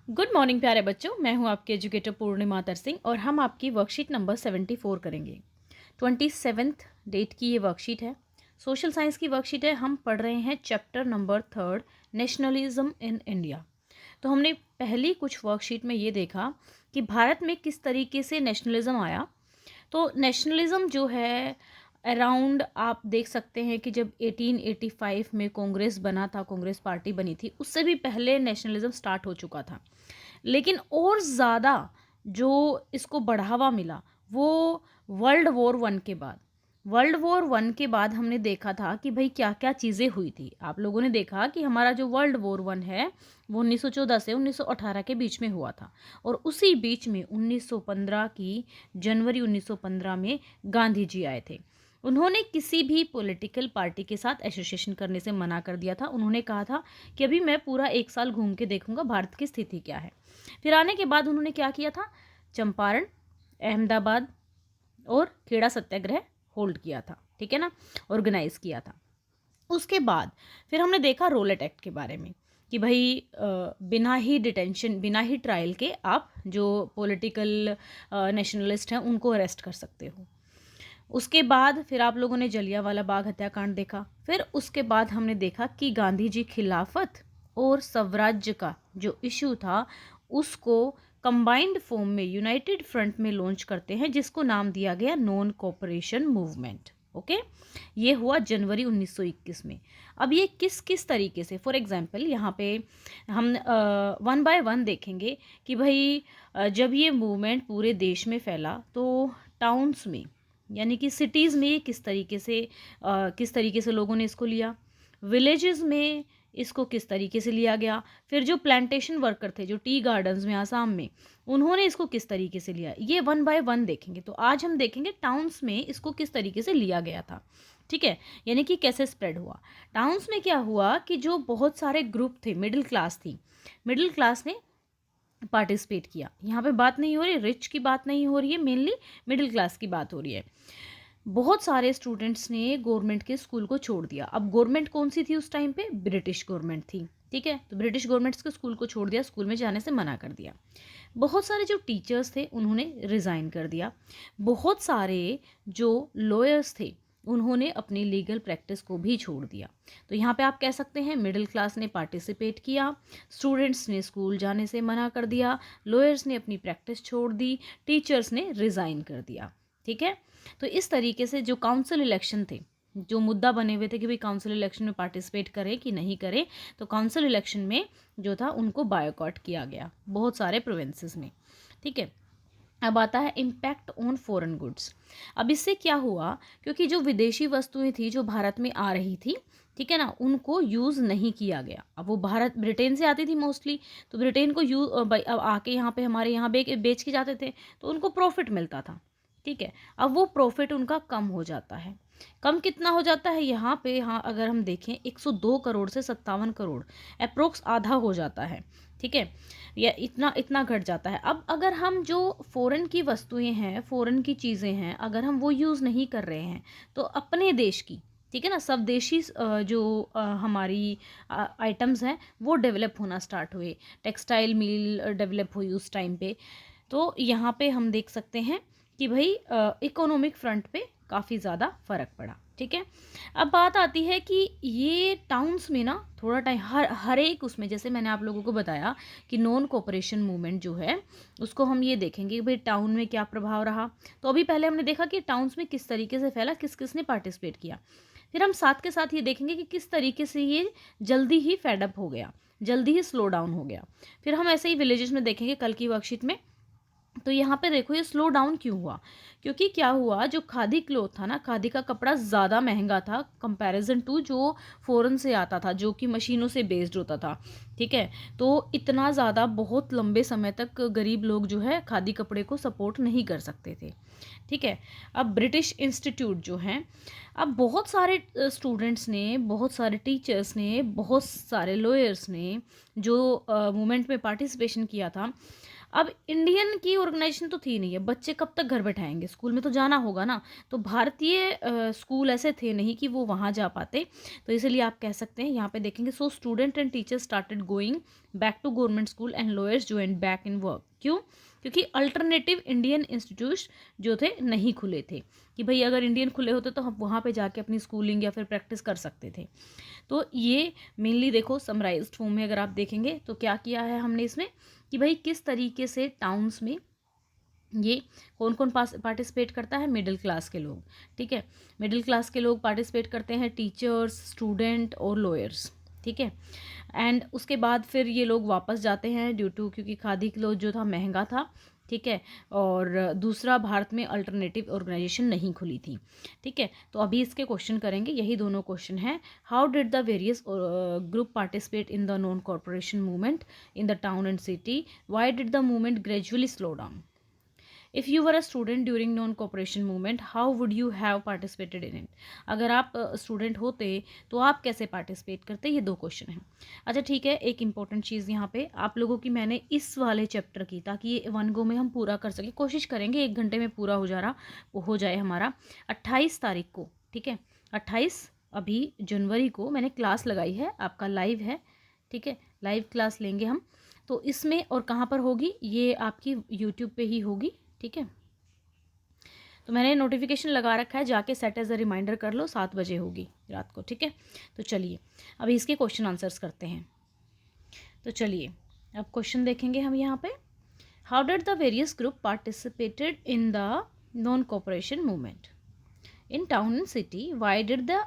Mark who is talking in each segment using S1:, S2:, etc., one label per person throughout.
S1: Good morning प्यारे बच्चों, मैं हूं आपके एजुकेटर पूर्णिमा तर सिंह और हम आपकी वर्कशीट नंबर 74 करेंगे। 27th डेट की ये वर्कशीट है। सोशल साइंस की वर्कशीट है। हम पढ़ रहे हैं chapter number 3 nationalism in India. तो हमने पहली कुछ वर्कशीट में ये देखा कि भारत में किस तरीके से नेशनलिज्म आया। तो नेशनलिज्म जो है अराउंड आप देख सकते हैं कि जब 1885 में कांग्रेस बना था, कांग्रेस पार्टी बनी थी, उससे भी पहले नेशनलिज्म स्टार्ट हो चुका था। लेकिन और ज़्यादा जो इसको बढ़ावा मिला वो वर्ल्ड वॉर वन के बाद हमने देखा था कि भाई क्या क्या चीज़ें हुई थी। आप लोगों ने देखा कि हमारा जो वर्ल्ड वॉर 1 है वो 1914 से 1918 के बीच में हुआ था। और उसी बीच में 1915 की जनवरी 1915 में गांधी जी आए थे। उन्होंने किसी भी पॉलिटिकल पार्टी के साथ एसोसिएशन करने से मना कर दिया था। उन्होंने कहा था कि अभी मैं पूरा 1 साल घूम के देखूंगा भारत की स्थिति क्या है। फिर आने के बाद उन्होंने क्या किया था, चंपारण, अहमदाबाद और खेड़ा सत्याग्रह होल्ड किया था, ठीक है ना, ऑर्गेनाइज किया था। उसके बाद फिर हमने देखा रोलेट एक्ट के बारे में कि भाई बिना ही डिटेंशन, बिना ही ट्रायल के आप जो पॉलिटिकल नेशनलिस्ट हैं उनको अरेस्ट कर सकते हो। उसके बाद फिर आप लोगों ने जलियांवाला बाग हत्याकांड देखा। फिर उसके बाद हमने देखा कि गांधी जी खिलाफत और स्वराज्य का जो इशू था उसको कंबाइंड फॉर्म में यूनाइटेड फ्रंट में लॉन्च करते हैं, जिसको नाम दिया गया नॉन कोऑपरेशन मूवमेंट। ओके, ये हुआ जनवरी 1921 में। अब ये किस किस तरीके से, फॉर एग्जांपल यहाँ पे हम वन बाय वन देखेंगे कि भाई जब ये मूवमेंट पूरे देश में फैला तो टाउन्स में यानी कि सिटीज़ में ये किस तरीके से लोगों ने इसको लिया, विलेजेस में इसको किस तरीके से लिया गया, फिर जो प्लांटेशन वर्कर थे जो टी गार्डन्स में आसाम में, उन्होंने इसको किस तरीके से लिया, ये वन बाय वन देखेंगे। तो आज हम देखेंगे टाउन्स में इसको किस तरीके से लिया गया था, ठीक है, यानी कि कैसे स्प्रेड हुआ। टाउन्स में क्या हुआ कि जो बहुत सारे ग्रुप थे, मिडिल क्लास थी, मिडिल क्लास ने पार्टिसिपेट किया। यहाँ पे बात नहीं हो रही रिच की, बात नहीं हो रही है, मेनली मिडिल क्लास की बात हो रही है। बहुत सारे स्टूडेंट्स ने गवर्नमेंट के स्कूल को छोड़ दिया। अब गवर्नमेंट कौन सी थी उस टाइम पे, ब्रिटिश गवर्नमेंट थी, ठीक है। तो ब्रिटिश गवर्नमेंट के स्कूल को छोड़ दिया, स्कूल में जाने से मना कर दिया। बहुत सारे जो टीचर्स थे उन्होंने रिज़ाइन कर दिया। बहुत सारे जो लॉयर्स थे उन्होंने अपनी लीगल प्रैक्टिस को भी छोड़ दिया। तो यहाँ पे आप कह सकते हैं मिडिल क्लास ने पार्टिसिपेट किया, स्टूडेंट्स ने स्कूल जाने से मना कर दिया, लॉयर्स ने अपनी प्रैक्टिस छोड़ दी, टीचर्स ने रिज़ाइन कर दिया, ठीक है। तो इस तरीके से जो काउंसिल इलेक्शन थे, जो मुद्दा बने हुए थे कि भाई काउंसिल इलेक्शन में पार्टिसिपेट करें कि नहीं करें, तो काउंसिल इलेक्शन में जो था उनको बायकॉट किया गया बहुत सारे प्रोविंसेस में, ठीक है। अब आता है इम्पैक्ट ऑन फॉरेन गुड्स। अब इससे क्या हुआ, क्योंकि जो विदेशी वस्तुएं थी जो भारत में आ रही थी, ठीक है ना, उनको यूज़ नहीं किया गया। अब वो भारत ब्रिटेन से आती थी मोस्टली, तो ब्रिटेन को अब आके यहाँ पे हमारे यहाँ बेच के जाते थे, तो उनको प्रॉफिट मिलता था, ठीक है। अब वो प्रॉफिट उनका कम हो जाता है। कम कितना हो जाता है यहाँ पे, हाँ अगर हम देखें 102 करोड़ से 57 करोड़, अप्रोक्स आधा हो जाता है, ठीक है, या इतना इतना घट जाता है। अब अगर हम जो फ़ॉरेन की वस्तुएं हैं, फ़ॉरेन की चीज़ें हैं, अगर हम वो यूज़ नहीं कर रहे हैं तो अपने देश की, ठीक है ना, स्वदेशी जो हमारी आइटम्स हैं वो डेवलप होना स्टार्ट हुए, टेक्सटाइल मिल डेवलप हुई उस टाइम पे। तो यहाँ पे हम देख सकते हैं कि भाई इकोनॉमिक फ्रंट पे काफ़ी ज़्यादा फ़र्क पड़ा, ठीक है। अब बात आती है कि ये टाउन्स में ना थोड़ा टाइम हर एक उसमें, जैसे मैंने आप लोगों को बताया कि नॉन कोऑपरेशन मूवमेंट जो है उसको हम ये देखेंगे कि भाई टाउन में क्या प्रभाव रहा। तो अभी पहले हमने देखा कि टाउन्स में किस तरीके से फैला, किस किस ने पार्टिसिपेट किया। फिर हम साथ के साथ ये देखेंगे कि किस तरीके से ये जल्दी ही फेडअप हो गया, जल्दी ही स्लो डाउन हो गया। फिर हम ऐसे ही विलेजेस में देखेंगे कल की वर्कशीट में। तो यहाँ पे देखो ये स्लो डाउन क्यों हुआ, क्योंकि क्या हुआ, जो खादी क्लोथ था ना, खादी का कपड़ा ज़्यादा महंगा था कंपैरिजन टू जो फ़ॉरेन से आता था, जो कि मशीनों से बेस्ड होता था, ठीक है। तो इतना ज़्यादा बहुत लंबे समय तक गरीब लोग जो है खादी कपड़े को सपोर्ट नहीं कर सकते थे, ठीक है। अब ब्रिटिश इंस्टीट्यूट जो हैं, अब बहुत सारे स्टूडेंट्स ने, बहुत सारे टीचर्स ने, बहुत सारे लॉयर्स ने जो मूवमेंट में पार्टिसिपेशन किया था, अब इंडियन की ऑर्गेनाइजेशन तो थी नहीं है, बच्चे कब तक घर बैठाएंगे, स्कूल में तो जाना होगा ना। तो भारतीय स्कूल ऐसे थे नहीं कि वो वहाँ जा पाते, तो इसलिए आप कह सकते हैं यहाँ पे देखेंगे, so student and teachers started going back to government school and lawyers joined back in work. क्यों? क्योंकि अल्टरनेटिव इंडियन इंस्टीट्यूट जो थे नहीं खुले थे, कि भाई अगर इंडियन खुले होते तो हम वहाँ पे जाके अपनी स्कूलिंग या फिर प्रैक्टिस कर सकते थे। तो ये मेनली देखो समराइज्ड फॉर्म में अगर आप देखेंगे तो क्या किया है हमने इसमें, कि भाई किस तरीके से टाउन्स में ये कौन कौन पार्टिसिपेट करता है, मिडिल क्लास के लोग, ठीक है, मिडिल क्लास के लोग पार्टिसिपेट करते हैं, टीचर्स, स्टूडेंट और लॉयर्स, ठीक है। एंड उसके बाद फिर ये लोग वापस जाते हैं ड्यू टू, क्योंकि खादी क्लोथ जो था महंगा था, ठीक है, और दूसरा भारत में अल्टरनेटिव ऑर्गेनाइजेशन नहीं खुली थी, ठीक है। तो अभी इसके क्वेश्चन करेंगे, यही दोनों क्वेश्चन हैं। How did the various group participate in the non corporation movement in the town and city, why did the movement gradually slow down, if you were a student during non cooperation movement how would you have participated in it, अगर आप student होते तो आप कैसे participate करते, ये दो question हैं। अच्छा ठीक है, एक इंपॉर्टेंट चीज़ यहाँ पे आप लोगों की मैंने इस वाले चैप्टर की, ताकि ये वन गो में हम पूरा कर सकें, कोशिश करेंगे 1 घंटे में पूरा हो जाए हमारा 28 तारीख को, ठीक है, 28 अभी जनवरी को मैंने क्लास लगाई है, आपका लाइव है, ठीक है, लाइव क्लास लेंगे हम। तो इसमें और कहाँ पर होगी, ये आपकी यूट्यूब पे ही होगी, ठीक है। तो मैंने नोटिफिकेशन लगा रखा है, जाके सेट एज अ रिमाइंडर कर लो, 7 बजे होगी रात को, ठीक है। तो चलिए अभी इसके क्वेश्चन आंसर्स करते हैं। तो चलिए अब क्वेश्चन देखेंगे हम यहाँ पे। How did the various group participated in the non cooperation movement in town and city, why did the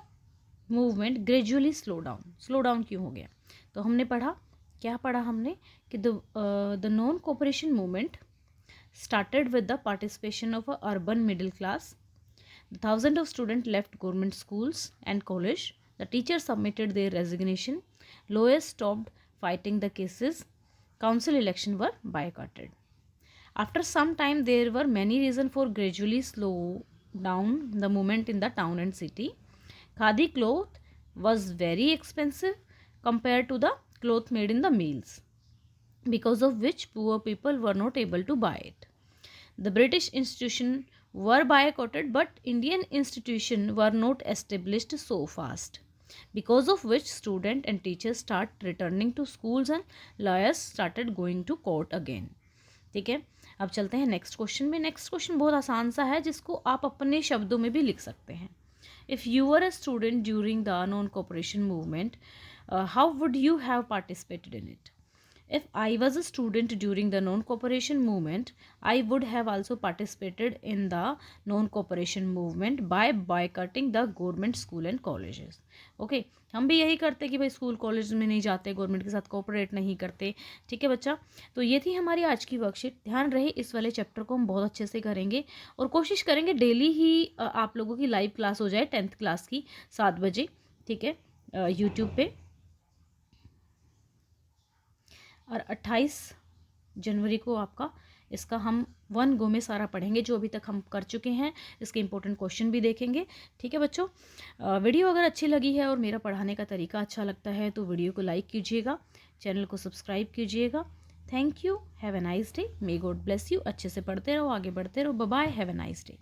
S1: movement gradually slow down, slow down क्यों हो गया। तो हमने पढ़ा, क्या पढ़ा हमने, कि the non cooperation movement started with the participation of a urban middle class. The thousands of students left government schools and college. The teachers submitted their resignation. Lawyers stopped fighting the cases. Council elections were boycotted. After some time, there were many reasons for gradually slow down the movement in the town and city. Khadi cloth was very expensive compared to the cloth made in the mills, because of which poor people were not able to buy it. The British institutions were boycotted, but Indian institutions were not established so fast, because of which students and teachers start returning to schools and lawyers started going to court again. ठीक है, अब चलते हैं next question में। Next question बहुत आसान सा है, जिसको आप अपने शब्दों में भी लिख सकते हैं। If you were a student during the non cooperation movement how would you have participated in it, if I was a student during the non-cooperation movement, I would have also participated in the non-cooperation movement by boycotting the government school and colleges. Okay, हम भी यही करते कि भाई school college में नहीं जाते, government के साथ कोऑपरेट नहीं करते, ठीक है बच्चा। तो ये थी हमारी आज की वर्कशीट। ध्यान रहे इस वाले चैप्टर को हम बहुत अच्छे से करेंगे और कोशिश करेंगे डेली ही आप लोगों की लाइव क्लास हो जाए 10th क्लास की 7 बजे, ठीक है, यूट्यूब पे। और 28 जनवरी को आपका इसका हम 1 गो में सारा पढ़ेंगे, जो अभी तक हम कर चुके हैं, इसके इंपॉर्टेंट क्वेश्चन भी देखेंगे, ठीक है बच्चों। वीडियो अगर अच्छी लगी है और मेरा पढ़ाने का तरीका अच्छा लगता है तो वीडियो को लाइक कीजिएगा, चैनल को सब्सक्राइब कीजिएगा। Thank you, have a nice day, may God bless you. अच्छे से पढ़ते रहो, आगे बढ़ते रहो, bye bye, have a nice day.